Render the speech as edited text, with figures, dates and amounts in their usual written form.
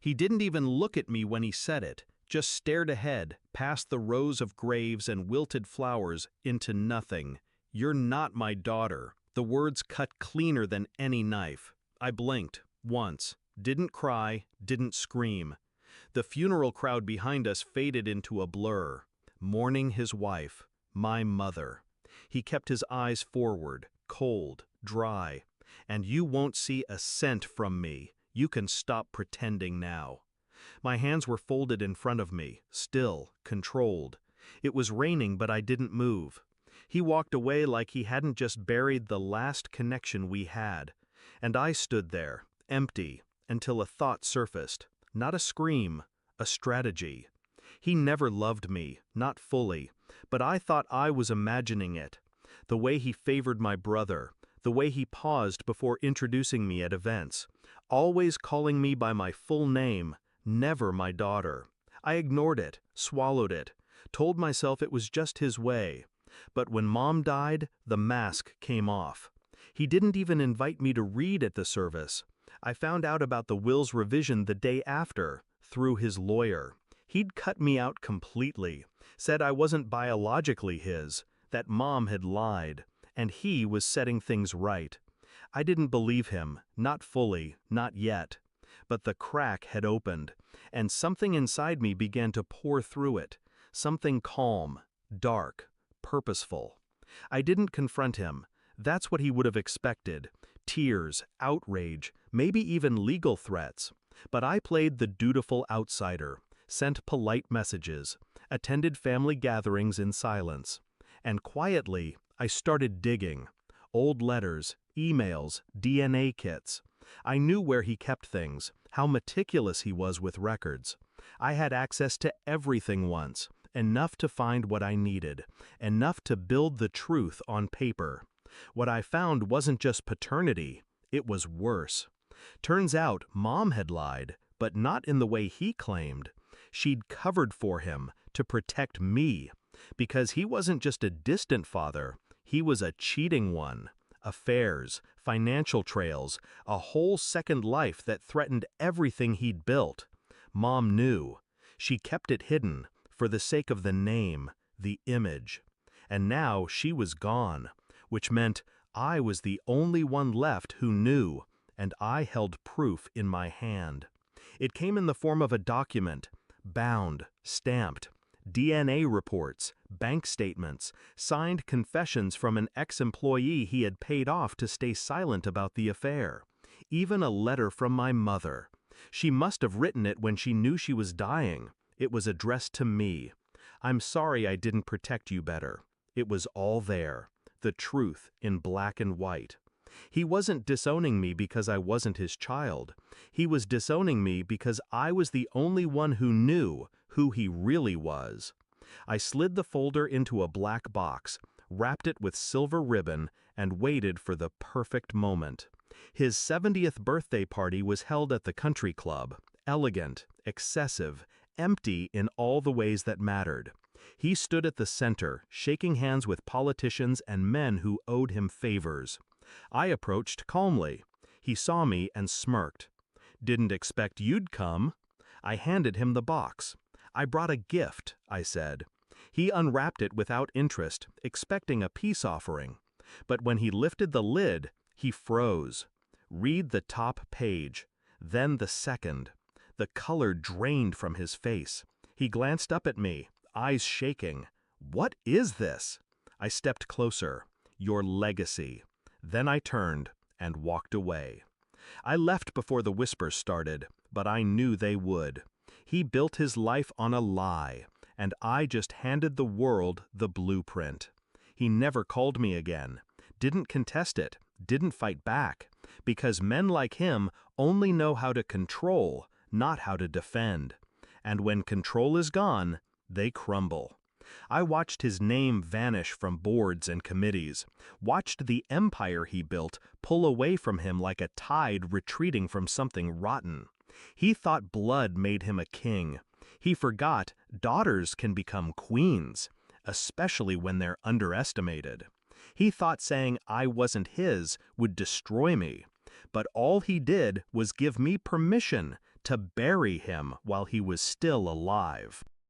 He didn't even look at me when he said it, just stared ahead, past the rows of graves and wilted flowers, into nothing. "You're not my daughter." The words cut cleaner than any knife. I blinked, once, didn't cry, didn't scream. The funeral crowd behind us faded into a blur. Mourning his wife, my mother. He kept his eyes forward, cold, dry. "And you won't see a cent from me. You can stop pretending now." My hands were folded in front of me, still, controlled. It was raining, but I didn't move. He walked away like he hadn't just buried the last connection we had. And I stood there, empty, until a thought surfaced. Not a scream, a strategy. He never loved me, not fully, but I thought I was imagining it. The way he favored my brother, the way he paused before introducing me at events, always calling me by my full name, never my daughter. I ignored it, swallowed it, told myself it was just his way. But when Mom died, the mask came off. He didn't even invite me to read at the service. I found out about the will's revision the day after, through his lawyer. He'd cut me out completely, said I wasn't biologically his, that Mom had lied, and he was setting things right. I didn't believe him, not fully, not yet. But the crack had opened, and something inside me began to pour through it, something calm, dark, purposeful. I didn't confront him. That's what he would have expected. Tears, outrage, maybe even legal threats. But I played the dutiful outsider, sent polite messages, attended family gatherings in silence. And quietly, I started digging. Old letters, emails, DNA kits. I knew where he kept things, how meticulous he was with records. I had access to everything once, enough to find what I needed, enough to build the truth on paper. What I found wasn't just paternity, it was worse. Turns out Mom had lied, but not in the way he claimed. She'd covered for him to protect me, because he wasn't just a distant father, he was a cheating one. Affairs, financial trails, a whole second life that threatened everything he'd built. Mom knew. She kept it hidden, for the sake of the name, the image. And now she was gone, which meant I was the only one left who knew, and I held proof in my hand. It came in the form of a document, bound, stamped, DNA reports, bank statements, signed confessions from an ex-employee he had paid off to stay silent about the affair. Even a letter from my mother. She must have written it when she knew she was dying. It was addressed to me. "I'm sorry I didn't protect you better." It was all there. The truth in black and white. He wasn't disowning me because I wasn't his child. He was disowning me because I was the only one who knew who he really was. I slid the folder into a black box, wrapped it with silver ribbon, and waited for the perfect moment. His 70th birthday party was held at the country club, elegant, excessive, empty in all the ways that mattered. He stood at the center, shaking hands with politicians and men who owed him favors. I approached calmly. He saw me and smirked. "Didn't expect you'd come." I handed him the box. "I brought a gift," I said. He unwrapped it without interest, expecting a peace offering. But when he lifted the lid, he froze. Read the top page, then the second. The color drained from his face. He glanced up at me, eyes shaking. "What is this?" I stepped closer. "Your legacy." Then I turned and walked away. I left before the whispers started, but I knew they would. He built his life on a lie, and I just handed the world the blueprint. He never called me again, didn't contest it, didn't fight back, because men like him only know how to control, not how to defend. And when control is gone, they crumble. I watched his name vanish from boards and committees, watched the empire he built pull away from him like a tide retreating from something rotten. He thought blood made him a king. He forgot daughters can become queens, especially when they're underestimated. He thought saying I wasn't his would destroy me, but all he did was give me permission to bury him while he was still alive.